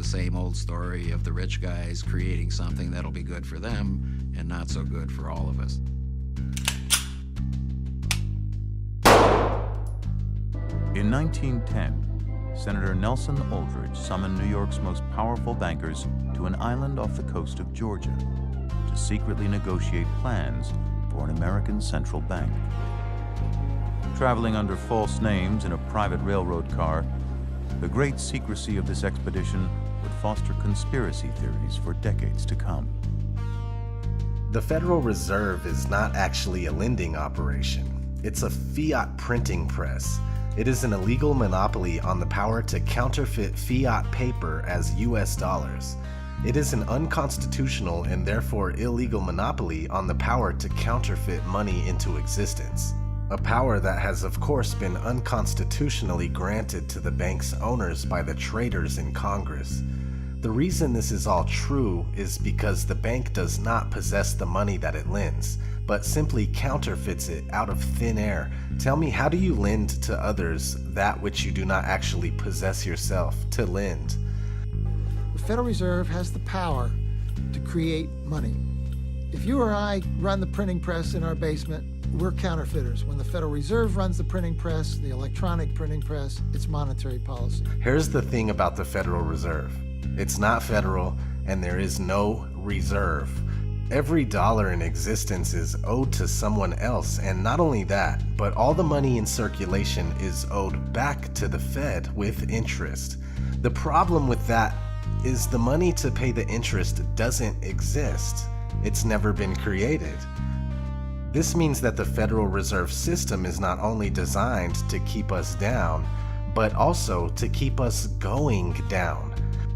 same old story of the rich guys creating something that'll be good for them and not so good for all of us. In 1910, Senator Nelson Aldrich summoned New York's most powerful bankers to an island off the coast of Georgia to secretly negotiate plans for an American central bank. Traveling under false names in a private railroad car, the great secrecy of this expedition would foster conspiracy theories for decades to come. The Federal Reserve is not actually a lending operation. It's a fiat printing press. It is an illegal monopoly on the power to counterfeit fiat paper as US dollars. It is an unconstitutional and therefore illegal monopoly on the power to counterfeit money into existence. A power that has of course been unconstitutionally granted to the bank's owners by the traitors in Congress. The reason this is all true is because the bank does not possess the money that it lends, but simply counterfeits it out of thin air. Tell me, how do you lend to others that which you do not actually possess yourself to lend? The Federal Reserve has the power to create money. If you or I run the printing press in our basement, we're counterfeiters. When the Federal Reserve runs the printing press, the electronic printing press, it's monetary policy. Here's the thing about the Federal Reserve. It's not federal, and there is no reserve. Every dollar in existence is owed to someone else, and not only that, but all the money in circulation is owed back to the Fed with interest. The problem with that is the money to pay the interest doesn't exist. It's never been created. This means that the Federal Reserve System is not only designed to keep us down, but also to keep us going down.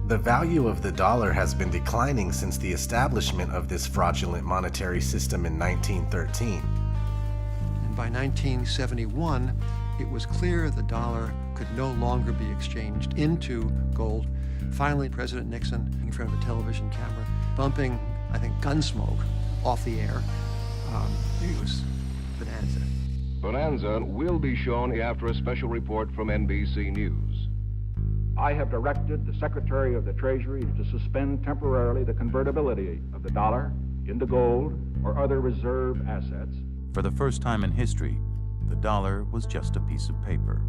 The value of the dollar has been declining since the establishment of this fraudulent monetary system in 1913. And by 1971, it was clear the dollar could no longer be exchanged into gold. Finally, President Nixon, in front of a television camera, bumping, I think, Gunsmoke off the air. It was bonanza. Bonanza will be shown after a special report from NBC News. I have directed the Secretary of the Treasury to suspend temporarily the convertibility of the dollar into gold or other reserve assets. For the first time in history, the dollar was just a piece of paper,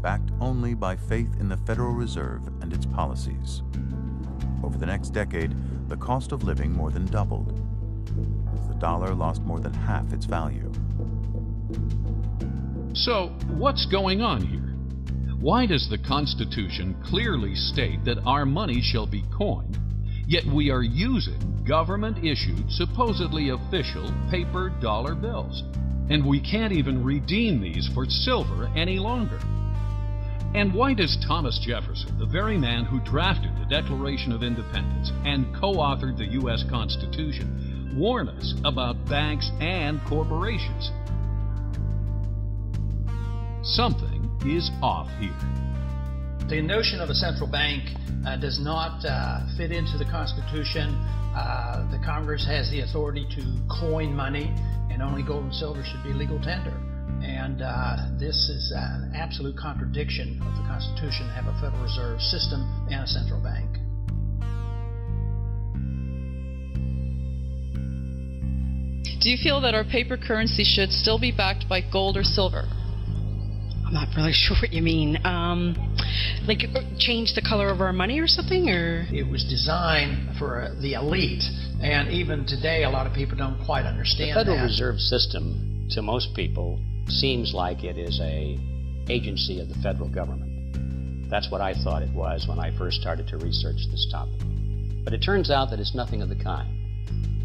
backed only by faith in the Federal Reserve and its policies. Over the next decade, the cost of living more than doubled, as the dollar lost more than half its value. So, what's going on here? Why does the Constitution clearly state that our money shall be coined, yet we are using government-issued, supposedly official, paper dollar bills? And we can't even redeem these for silver any longer. And why does Thomas Jefferson, the very man who drafted the Declaration of Independence and co-authored the U.S. Constitution, warn us about banks and corporations? Something is off here. The notion of a central bank does not fit into the Constitution. The Congress has the authority to coin money, and only gold and silver should be legal tender. And this is an absolute contradiction of the Constitution to have a Federal Reserve System and a central bank. Do you feel that our paper currency should still be backed by gold or silver? I'm not really sure what you mean. Like change the color of our money or something, or? It was designed for the elite, and even today a lot of people don't quite understand that. The Federal Reserve System, to most people, seems like it is an agency of the federal government. That's what I thought it was when I first started to research this topic. But it turns out that it's nothing of the kind.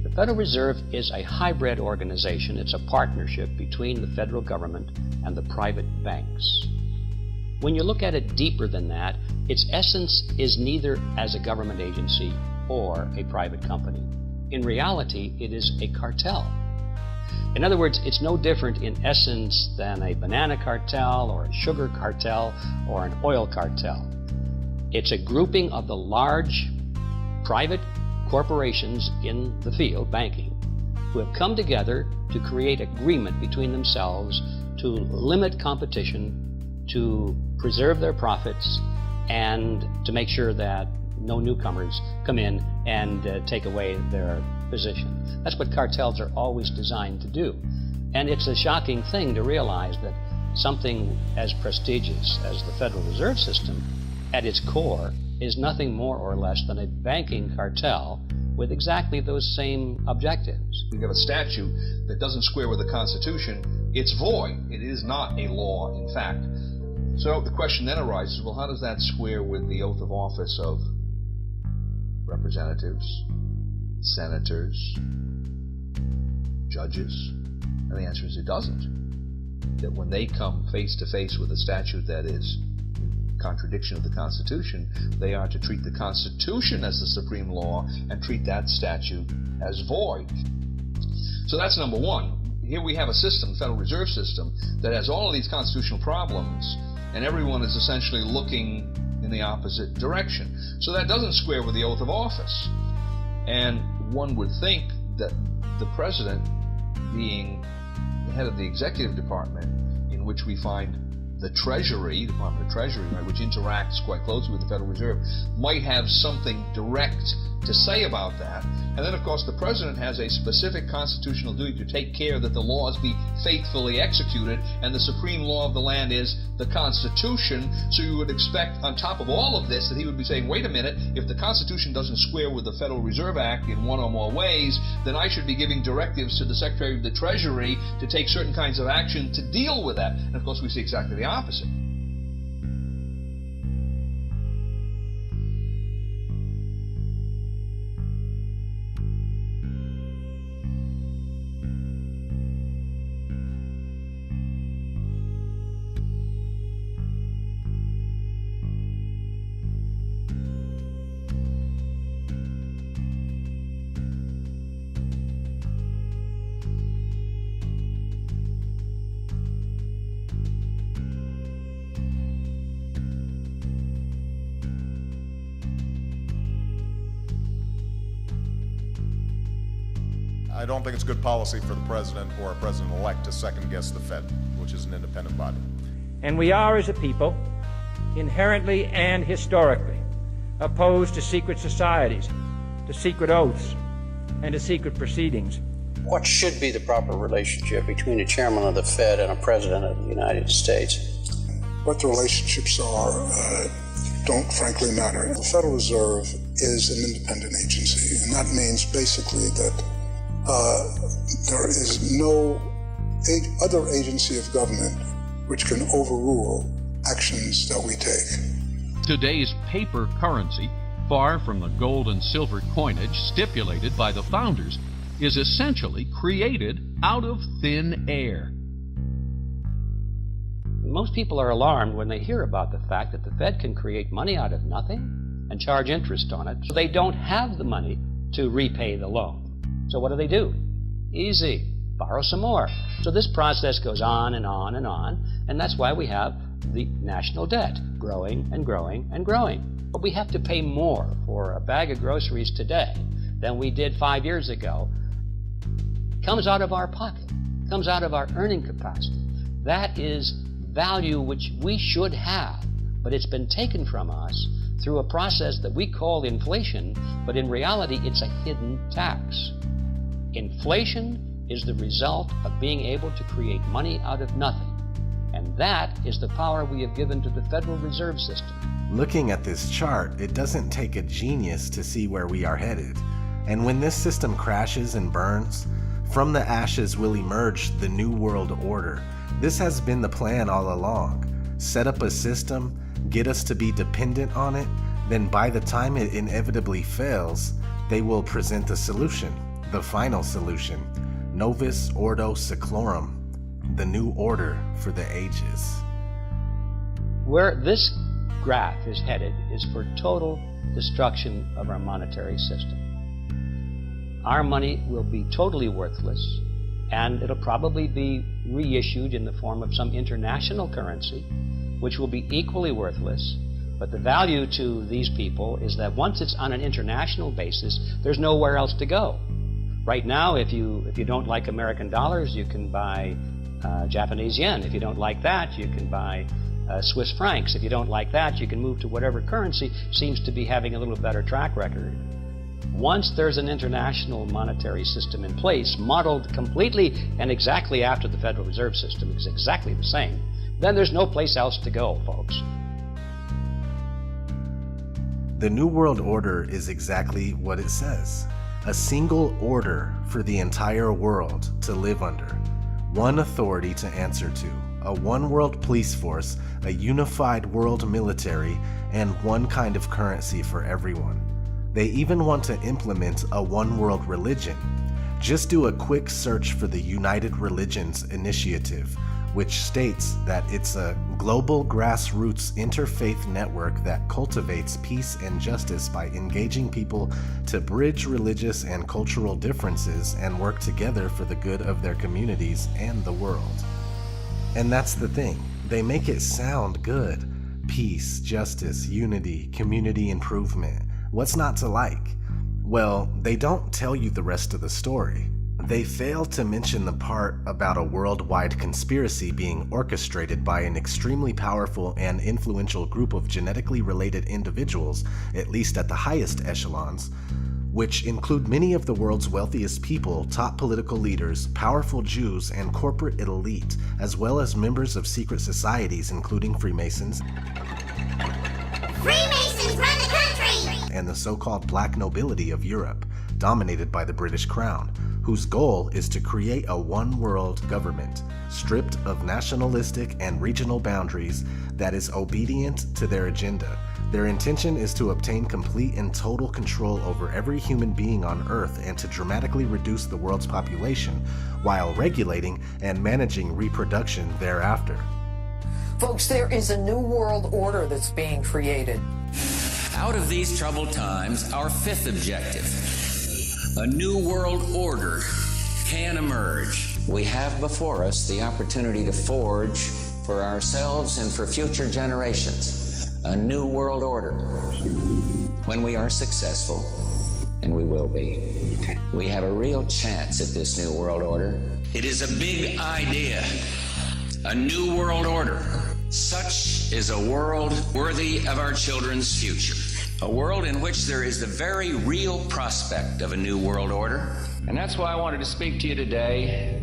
The Federal Reserve is a hybrid organization. It's a partnership between the federal government and the private banks. When you look at it deeper than that, its essence is neither as a government agency or a private company. In reality, it is a cartel. In other words, it's no different in essence than a banana cartel or a sugar cartel or an oil cartel. It's a grouping of the large private corporations in the field, banking, who have come together to create agreement between themselves to limit competition, to preserve their profits, and to make sure that no newcomers come in and take away their position. That's what cartels are always designed to do. And it's a shocking thing to realize that something as prestigious as the Federal Reserve System, at its core, is nothing more or less than a banking cartel with exactly those same objectives. We have a statute that doesn't square with the Constitution, it's void. It is not a law, in fact. So the question then arises, well, how does that square with the oath of office of representatives, senators, judges? And the answer is it doesn't. That when they come face to face with a statute that is contradiction of the Constitution, they are to treat the Constitution as the supreme law and treat that statute as void. So that's number one. Here we have a system, the Federal Reserve System, that has all of these constitutional problems, and everyone is essentially looking in the opposite direction. So that doesn't square with the oath of office. And one would think that the president, being the head of the executive department, in which we find the Treasury, Department of Treasury, right, which interacts quite closely with the Federal Reserve, might have something direct to say about that. And then, of course, the president has a specific constitutional duty to take care that the laws be faithfully executed, and the supreme law of the land is the Constitution. So you would expect, on top of all of this, that he would be saying, wait a minute, if the Constitution doesn't square with the Federal Reserve Act in one or more ways, then I should be giving directives to the Secretary of the Treasury to take certain kinds of action to deal with that. And, of course, we see exactly the opposite. I don't think it's good policy for the president or a president-elect to second-guess the Fed, which is an independent body. And we are, as a people, inherently and historically opposed to secret societies, to secret oaths, and to secret proceedings. What should be the proper relationship between a chairman of the Fed and a president of the United States? What the relationships are don't frankly matter. The Federal Reserve is an independent agency, and that means basically that there is no other agency of government which can overrule actions that we take. Today's paper currency, far from the gold and silver coinage stipulated by the founders, is essentially created out of thin air. Most people are alarmed when they hear about the fact that the Fed can create money out of nothing and charge interest on it. So they don't have the money to repay the loan. So what do? Easy. Borrow some more. So this process goes on and on and on, and that's why we have the national debt growing and growing and growing. But we have to pay more for a bag of groceries today than we did 5 years ago. It comes out of our pocket, comes out of our earning capacity. That is value which we should have, but it's been taken from us through a process that we call inflation, but in reality it's a hidden tax. Inflation is the result of being able to create money out of nothing, and that is the power we have given to the Federal Reserve System. Looking at this chart, it doesn't take a genius to see where we are headed. And when this system crashes and burns, from the ashes will emerge the New World Order. This has been the plan all along. Set up a system, get us to be dependent on it, then by the time it inevitably fails, they will present the solution, the final solution. Novus Ordo Seclorum, the new order for the ages. Where this graph is headed is for total destruction of our monetary system. Our money will be totally worthless, and it'll probably be reissued in the form of some international currency, which will be equally worthless. But the value to these people is that once it's on an international basis, there's nowhere else to go. Right now, if you don't like American dollars, you can buy Japanese yen. If you don't like that, you can buy Swiss francs. If you don't like that, you can move to whatever currency seems to be having a little better track record. Once there's an international monetary system in place, modeled completely and exactly after the Federal Reserve System, is exactly the same, then there's no place else to go, folks. The New World Order is exactly what it says. A single order for the entire world to live under. One authority to answer to. A one world police force, a unified world military, and one kind of currency for everyone. They even want to implement a one world religion. Just do a quick search for the United Religions Initiative, which states that it's a global grassroots interfaith network that cultivates peace and justice by engaging people to bridge religious and cultural differences and work together for the good of their communities and the world. And that's the thing, they make it sound good. Peace, justice, unity, community improvement. What's not to like? Well, they don't tell you the rest of the story. They fail to mention the part about a worldwide conspiracy being orchestrated by an extremely powerful and influential group of genetically related individuals, at least at the highest echelons, which include many of the world's wealthiest people, top political leaders, powerful Jews, and corporate elite, as well as members of secret societies including Freemasons. Freemasons run the country! And the so-called black nobility of Europe, dominated by the British Crown, whose goal is to create a one-world government, stripped of nationalistic and regional boundaries, that is obedient to their agenda. Their intention is to obtain complete and total control over every human being on Earth and to dramatically reduce the world's population, while regulating and managing reproduction thereafter. Folks, there is a new world order that's being created. Out of these troubled times, our fifth objective, a new world order, can emerge. We have before us the opportunity to forge for ourselves and for future generations a new world order. When we are successful, and we will be, we have a real chance at this new world order. It is a big idea, a new world order. Such is a world worthy of our children's future. A world in which there is the very real prospect of a new world order. And that's why I wanted to speak to you today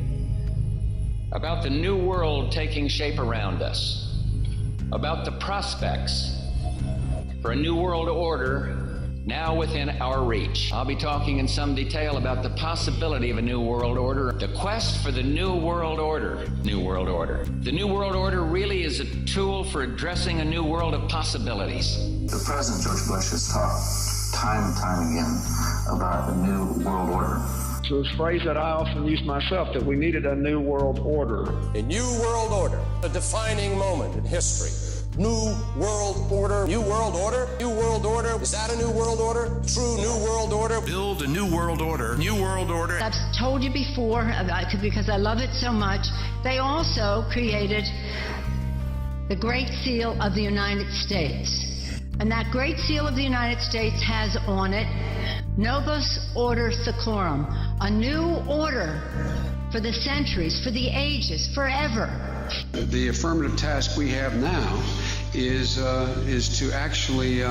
about the new world taking shape around us, about the prospects for a new world order now within our reach. I'll be talking in some detail about the possibility of a new world order, the quest for the new world order. New world order. The new world order really is a tool for addressing a new world of possibilities. The President, George Bush, has talked time and time again about a new world order. So this phrase that I often use myself, that we needed a new world order. A new world order, a defining moment in history. New world order, new world order, new world order. Is that a new world order? True new world order. Build a new world order, new world order. I've told you before, because I love it so much, they also created the Great Seal of the United States. And that Great Seal of the United States has on it, Novus Order Seclorum, a new order for the centuries, for the ages, forever. The affirmative task we have now is to actually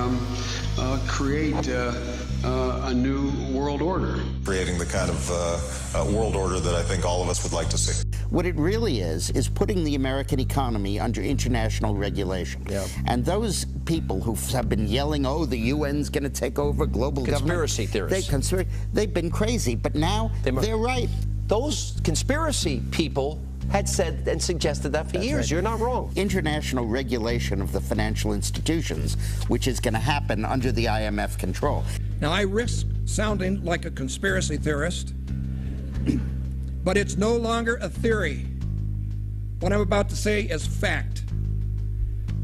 create a new world order. Creating the kind of world order that I think all of us would like to see. What it really is putting the American economy under international regulation. Yep. And those people who have been yelling, oh, the UN's going to take over global conspiracy government. Theorists. They've been crazy, but now they're right. Those conspiracy people had said and suggested that for years. Right. You're not wrong. International regulation of the financial institutions, which is going to happen under the IMF control. Now, I risk sounding like a conspiracy theorist, but it's no longer a theory. What I'm about to say is fact.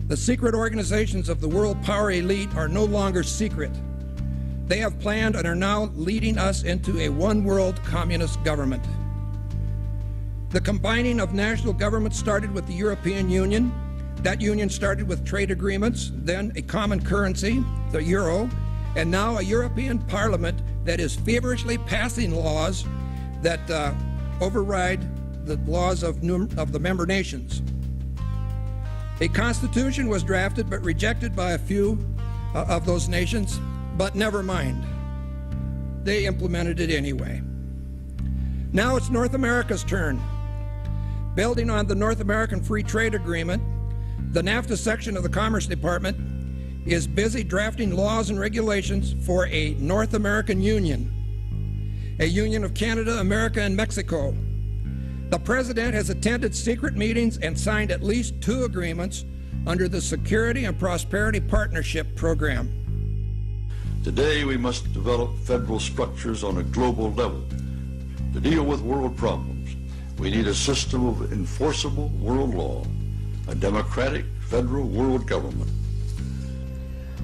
The secret organizations of the world power elite are no longer secret. They have planned and are now leading us into a one-world communist government. The combining of national governments started with the European Union. That union started with trade agreements, then a common currency, the euro, and now a European Parliament that is feverishly passing laws that override the laws of the member nations. A constitution was drafted but rejected by a few of those nations, but never mind. They implemented it anyway. Now it's North America's turn. Building on the North American Free Trade Agreement, the NAFTA section of the Commerce Department is busy drafting laws and regulations for a North American Union, a union of Canada, America, and Mexico. The President has attended secret meetings and signed at least 2 agreements under the Security and Prosperity Partnership Program. Today we must develop federal structures on a global level to deal with world problems. We need a system of enforceable world law, a democratic federal world government.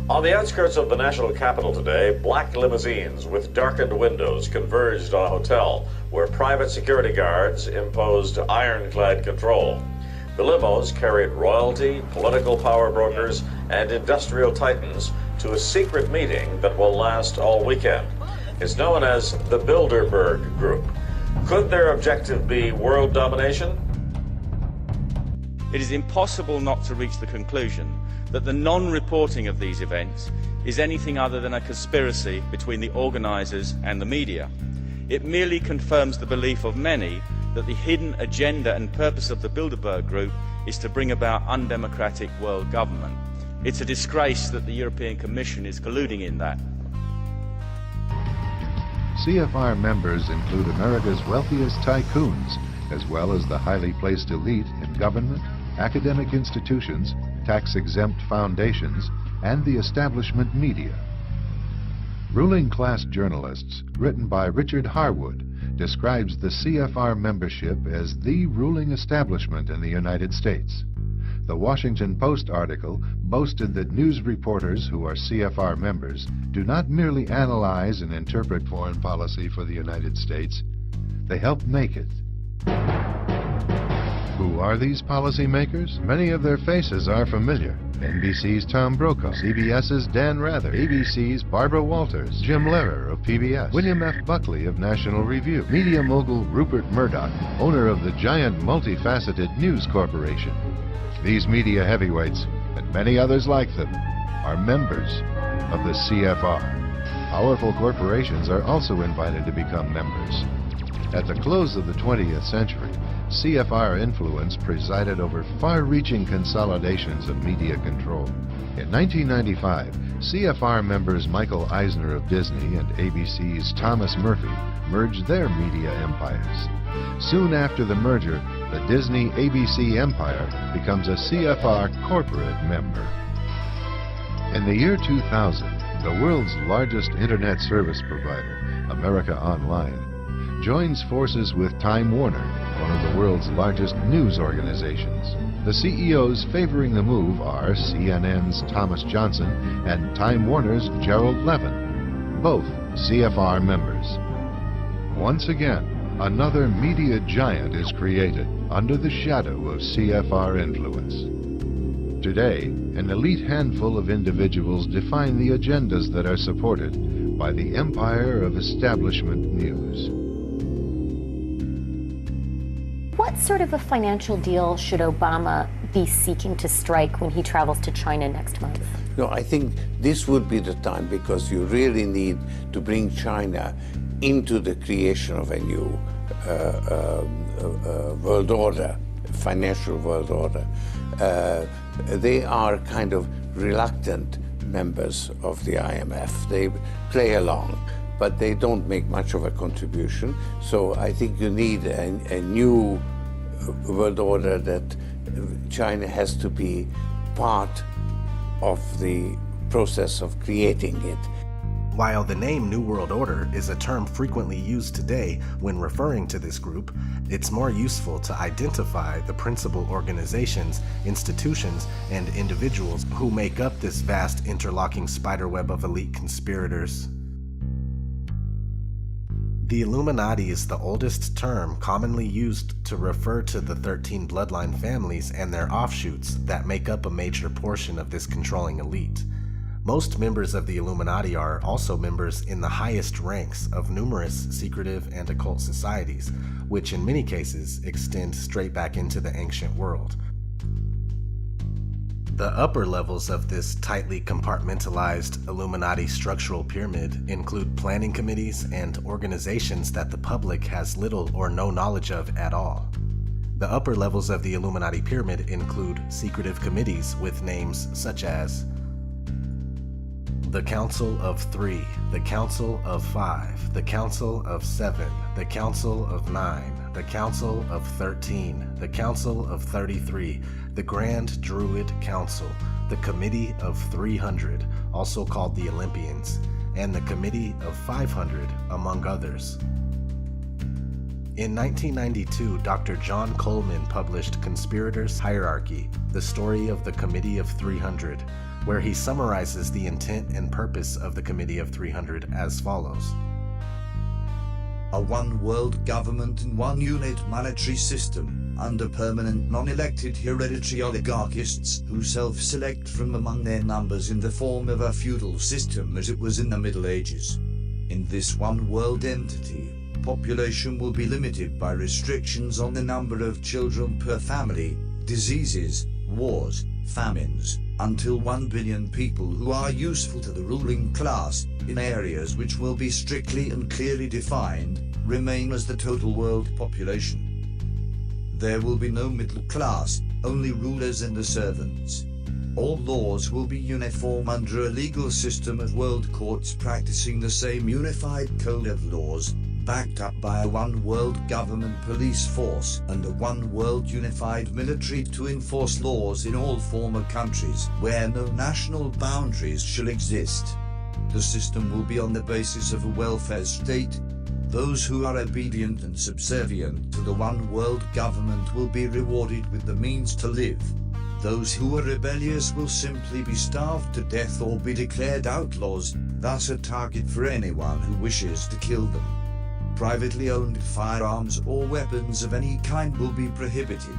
On the outskirts of the national capital today, black limousines with darkened windows converged on a hotel where private security guards imposed ironclad control. The limos carried royalty, political power brokers, and industrial titans to a secret meeting that will last all weekend. It's known as the Bilderberg Group. Could their objective be world domination? It is impossible not to reach the conclusion that the non-reporting of these events is anything other than a conspiracy between the organisers and the media. It merely confirms the belief of many that the hidden agenda and purpose of the Bilderberg Group is to bring about undemocratic world government. It's a disgrace that the European Commission is colluding in that. CFR members include America's wealthiest tycoons, as well as the highly placed elite in government, academic institutions, tax-exempt foundations, and the establishment media. Ruling Class Journalists, written by Richard Harwood, describes the CFR membership as the ruling establishment in the United States. The Washington Post article boasted that news reporters who are CFR members do not merely analyze and interpret foreign policy for the United States, they help make it. Who are these policymakers? Many of their faces are familiar. NBC's Tom Brokaw, CBS's Dan Rather, ABC's Barbara Walters, Jim Lehrer of PBS, William F. Buckley of National Review, media mogul Rupert Murdoch, owner of the giant multifaceted News Corporation. These media heavyweights, and many others like them, are members of the CFR. Powerful corporations are also invited to become members. At the close of the 20th century, CFR influence presided over far-reaching consolidations of media control. In 1995, CFR members Michael Eisner of Disney and ABC's Thomas Murphy merged their media empires. Soon after the merger, the Disney-ABC empire becomes a CFR corporate member. In the year 2000, the world's largest internet service provider, America Online, joins forces with Time Warner, one of the world's largest news organizations. The CEOs favoring the move are CNN's Thomas Johnson and Time Warner's Gerald Levin, both CFR members. Once again, another media giant is created under the shadow of CFR influence. Today, an elite handful of individuals define the agendas that are supported by the empire of establishment news. What sort of a financial deal should Obama be seeking to strike when he travels to China next month? No, I think this would be the time, because you really need to bring China into the creation of a new world order, financial world order. They are kind of reluctant members of the IMF. They play along, but they don't make much of a contribution. So I think you need a new world order that China has to be part of the process of creating it. While the name New World Order is a term frequently used today when referring to this group, it's more useful to identify the principal organizations, institutions, and individuals who make up this vast interlocking spiderweb of elite conspirators. The Illuminati is the oldest term commonly used to refer to the 13 bloodline families and their offshoots that make up a major portion of this controlling elite. Most members of the Illuminati are also members in the highest ranks of numerous secretive and occult societies, which in many cases extend straight back into the ancient world. The upper levels of this tightly compartmentalized Illuminati structural pyramid include planning committees and organizations that the public has little or no knowledge of at all. The upper levels of the Illuminati pyramid include secretive committees with names such as the Council of 3, the Council of 5, the Council of 7, the Council of 9, the Council of 13, the Council of 33, the Grand Druid Council, the Committee of 300, also called the Olympians, and the Committee of 500, among others. In 1992, Dr. John Coleman published Conspirators' Hierarchy, the story of the Committee of 300, where he summarizes the intent and purpose of the Committee of 300 as follows. A one world government and one unit monetary system, under permanent non-elected hereditary oligarchists who self-select from among their numbers in the form of a feudal system as it was in the Middle Ages. In this one world entity, population will be limited by restrictions on the number of children per family, diseases, wars, famines, until 1 billion people who are useful to the ruling class, in areas which will be strictly and clearly defined, remain as the total world population. There will be no middle class, only rulers and the servants. All laws will be uniform under a legal system of world courts practicing the same unified code of laws, backed up by a one world government police force and a one world unified military to enforce laws in all former countries where no national boundaries shall exist. The system will be on the basis of a welfare state. Those who are obedient and subservient to the one world government will be rewarded with the means to live. Those who are rebellious will simply be starved to death or be declared outlaws, thus a target for anyone who wishes to kill them. Privately owned firearms or weapons of any kind will be prohibited.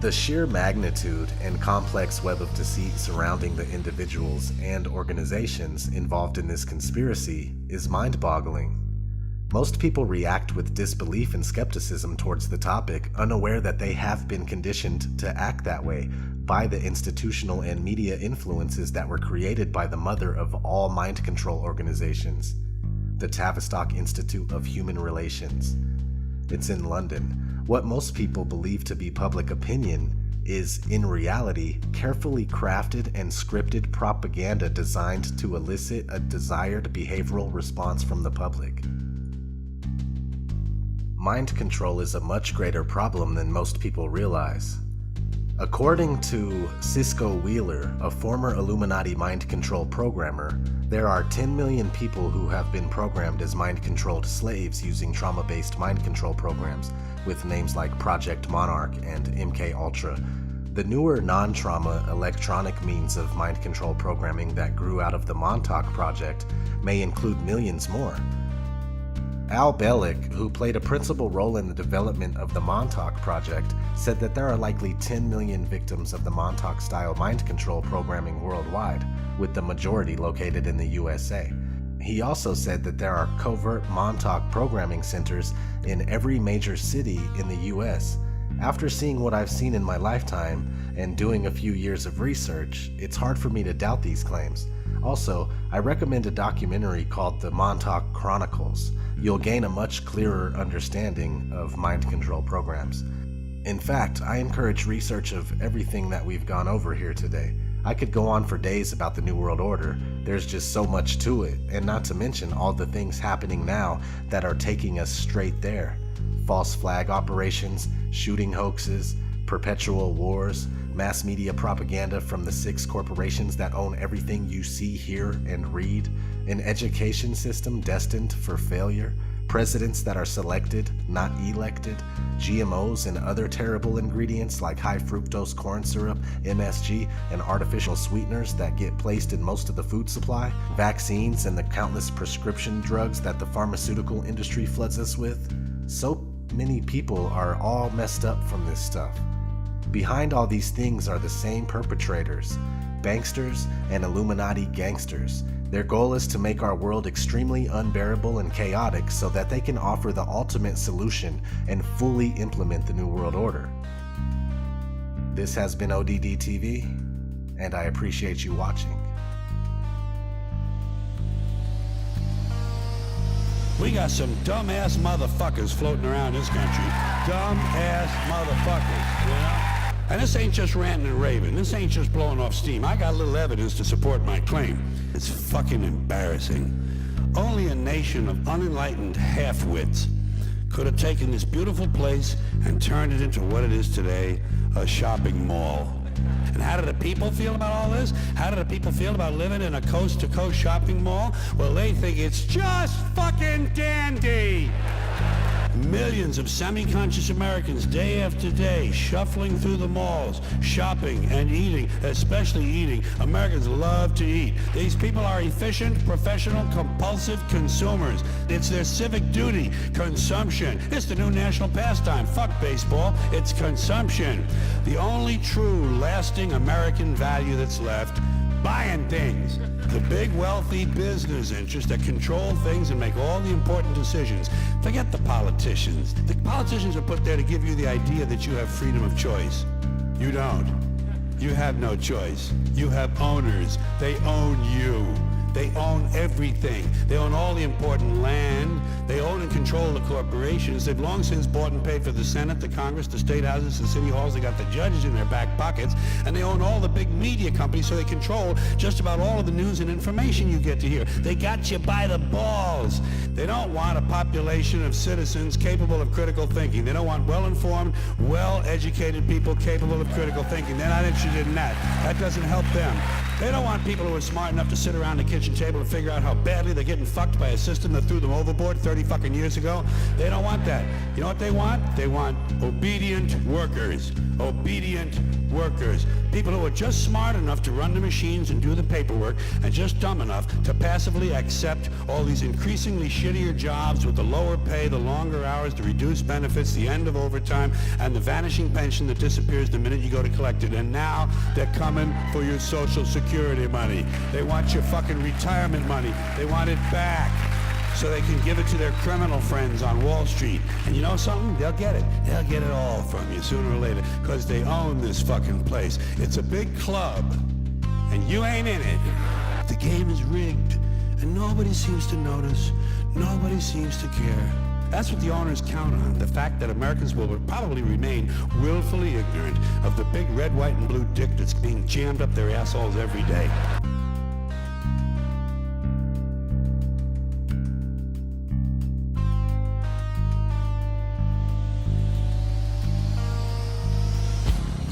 The sheer magnitude and complex web of deceit surrounding the individuals and organizations involved in this conspiracy is mind-boggling. Most people react with disbelief and skepticism towards the topic, unaware that they have been conditioned to act that way by the institutional and media influences that were created by the mother of all mind control organizations, the Tavistock Institute of Human Relations. It's in London. What most people believe to be public opinion is, in reality, carefully crafted and scripted propaganda designed to elicit a desired behavioral response from the public. Mind control is a much greater problem than most people realize. According to Cisco Wheeler, a former Illuminati mind control programmer, there are 10 million people who have been programmed as mind-controlled slaves using trauma-based mind control programs with names like Project Monarch and MK Ultra. The newer non-trauma electronic means of mind control programming that grew out of the Montauk Project may include millions more. Al Bellick, who played a principal role in the development of the Montauk Project, said that there are likely 10 million victims of the Montauk-style mind control programming worldwide, with the majority located in the USA. He also said that there are covert Montauk programming centers in every major city in the US. After seeing what I've seen in my lifetime and doing a few years of research, it's hard for me to doubt these claims. Also, I recommend a documentary called The Montauk Chronicles. You'll gain a much clearer understanding of mind control programs. In fact, I encourage research of everything that we've gone over here today. I could go on for days about the New World Order. There's just so much to it, and not to mention all the things happening now that are taking us straight there. False flag operations, shooting hoaxes, perpetual wars, mass media propaganda from the 6 corporations that own everything you see, hear, and read, an education system destined for failure, presidents that are selected, not elected, GMOs and other terrible ingredients like high fructose corn syrup, MSG, and artificial sweeteners that get placed in most of the food supply, vaccines and the countless prescription drugs that the pharmaceutical industry floods us with. So many people are all messed up from this stuff. Behind all these things are the same perpetrators, banksters and Illuminati gangsters. Their goal is to make our world extremely unbearable and chaotic so that they can offer the ultimate solution and fully implement the New World Order. This has been ODD TV, and I appreciate you watching. We got some dumbass motherfuckers floating around this country. Dumbass motherfuckers, you know? And this ain't just ranting and raving. This ain't just blowing off steam. I got a little evidence to support my claim. It's fucking embarrassing. Only a nation of unenlightened half-wits could have taken this beautiful place and turned it into what it is today, a shopping mall. And how do the people feel about all this? How do the people feel about living in a coast-to-coast shopping mall? Well, they think it's just fucking dandy. Millions of semi-conscious Americans, day after day, shuffling through the malls, shopping and eating, especially eating. Americans love to eat. These people are efficient, professional, compulsive consumers. It's their civic duty, consumption. It's the new national pastime. Fuck baseball, it's consumption. The only true, lasting American value that's left, buying things. The big, wealthy business interests that control things and make all the important decisions. Forget the politicians. The politicians are put there to give you the idea that you have freedom of choice. You don't. You have no choice. You have owners. They own you. They own everything. They own all the important land. They own and control the corporations. They've long since bought and paid for the Senate, the Congress, the state houses, the city halls. They got the judges in their back pockets. And they own all the big media companies, so they control just about all of the news and information you get to hear. They got you by the balls. They don't want a population of citizens capable of critical thinking. They don't want well-informed, well-educated people capable of critical thinking. They're not interested in that. That doesn't help them. They don't want people who are smart enough to sit around the kitchen table and figure out how badly they're getting fucked by a system that threw them overboard 30 fucking years ago. They don't want that. You know what they want? They want obedient workers. Obedient workers. People who are just smart enough to run the machines and do the paperwork, and just dumb enough to passively accept all these increasingly shittier jobs with the lower pay, the longer hours, the reduced benefits, the end of overtime, and the vanishing pension that disappears the minute you go to collect it. And now they're coming for your Social Security money. They want your fucking retirement money. They want it back so they can give it to their criminal friends on Wall Street. And you know something? They'll get it. They'll get it all from you sooner or later, because they own this fucking place. It's a big club, and you ain't in it. The game is rigged, and nobody seems to notice. Nobody seems to care. That's what the owners count on, the fact that Americans will probably remain willfully ignorant of the big red, white, and blue dick that's being jammed up their assholes every day.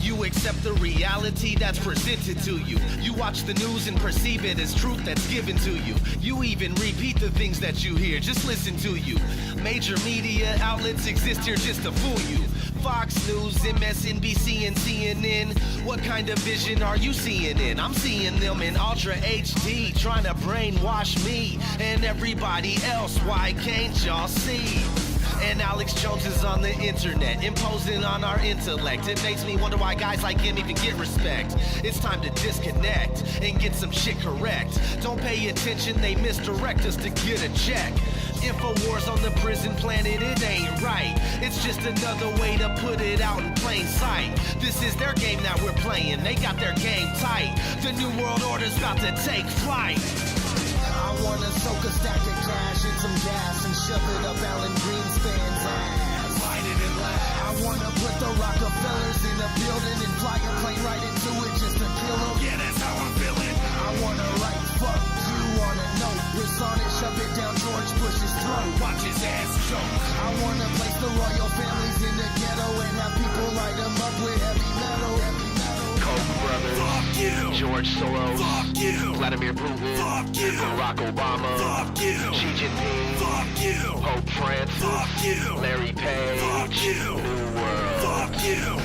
You accept the reality that's presented to you. You watch the news and perceive it as truth that's given to you. You even repeat the things that you hear, just listen to you. Major media outlets exist here just to fool you. Fox News, MSNBC, and CNN. What kind of vision are you seeing in? I'm seeing them in Ultra HD, trying to brainwash me and everybody else. Why can't y'all see? And Alex Jones is on the internet, imposing on our intellect. It makes me wonder why guys like him even get respect. It's time to disconnect and get some shit correct. Don't pay attention, they misdirect us to get a check. Infowars on the prison planet, it ain't right. It's just another way to put it out in plain sight. This is their game that we're playing, they got their game tight. The New World Order's about to take flight. I wanna soak a stack of cash in some gas and shove it up Alan Greenspan's ass. Light it and laugh. I wanna put the Rockefellers in a building and fly a plane right into it just to kill them. Yeah, that's how I'm feeling. I wanna write fuck you on a note, piss on it, shove it down George Bush's throat. Watch his ass choke. I wanna place the royal families in the ghetto and have people light them up with heavy metal. Koch brothers. Fuck you. George Soros. Fuck you. Vladimir Putin. Fuck you. Barack Obama. Fuck you. Xi Jinping. Fuck you. Pope Francis. Fuck you. Larry Page. Fuck you. New World. Fuck you.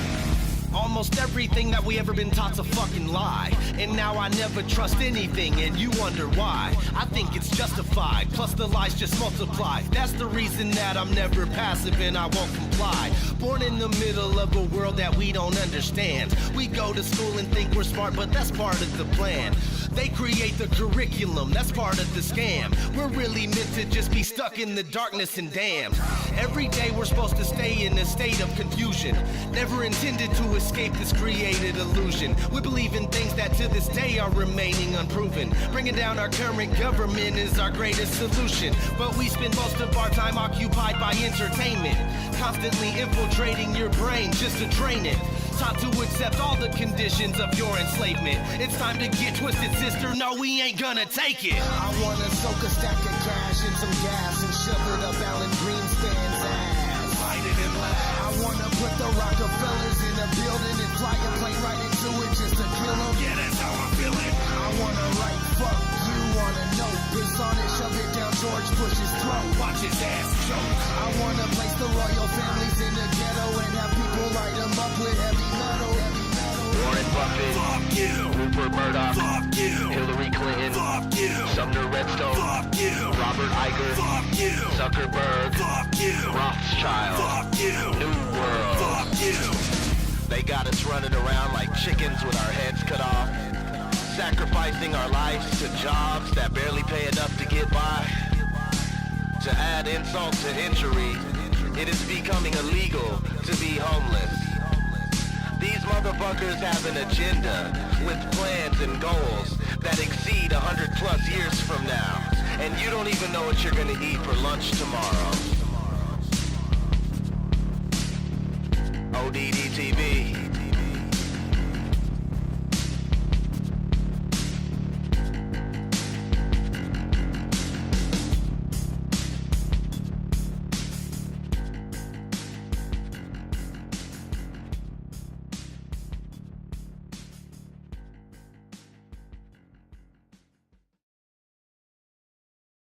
Almost everything that we ever been taught's a fucking lie. And now I never trust anything, and you wonder why. I think it's justified, plus the lies just multiply. That's the reason that I'm never passive and I won't comply. Born in the middle of a world that we don't understand. We go to school and think we're smart, but that's part of the plan. They create the curriculum, that's part of the scam. We're really meant to just be stuck in the darkness and damned. Every day we're supposed to stay in a state of confusion. Never intended to escape this created illusion. We believe in things that to this day are remaining unproven. Bringing down our current government is our greatest solution. But we spend most of our time occupied by entertainment, constantly infiltrating your brain just to train it. Taught to accept all the conditions of your enslavement. It's time to get twisted, sister. No, we ain't gonna take it. I wanna soak a stack of cash in some gas and shove it up Alan Greenspan's ass. Light it and laugh. I wanna put the Rockefellers in a building and fly a plane right into it just to kill them. Yeah, that's how I'm feeling. I wanna write fuck you on a note, piss on it, shove it down George Bush's throat. Watch his ass choke. I wanna place the royal families in the ghetto and have people light them up with heavy metal. Warren Buffett, fuck you. Rupert Murdoch, fuck you. Hillary Clinton, fuck you. Sumner Redstone, fuck you. Robert Iger, fuck you. Zuckerberg, fuck you. Rothschild, fuck you. New World, fuck you. They got us running around like chickens with our heads cut off, sacrificing our lives to jobs that barely pay enough to get by. To add insult to injury, it is becoming illegal to be homeless. These motherfuckers have an agenda with plans and goals that exceed 100 plus years from now. And you don't even know what you're gonna eat for lunch tomorrow. ODD TV.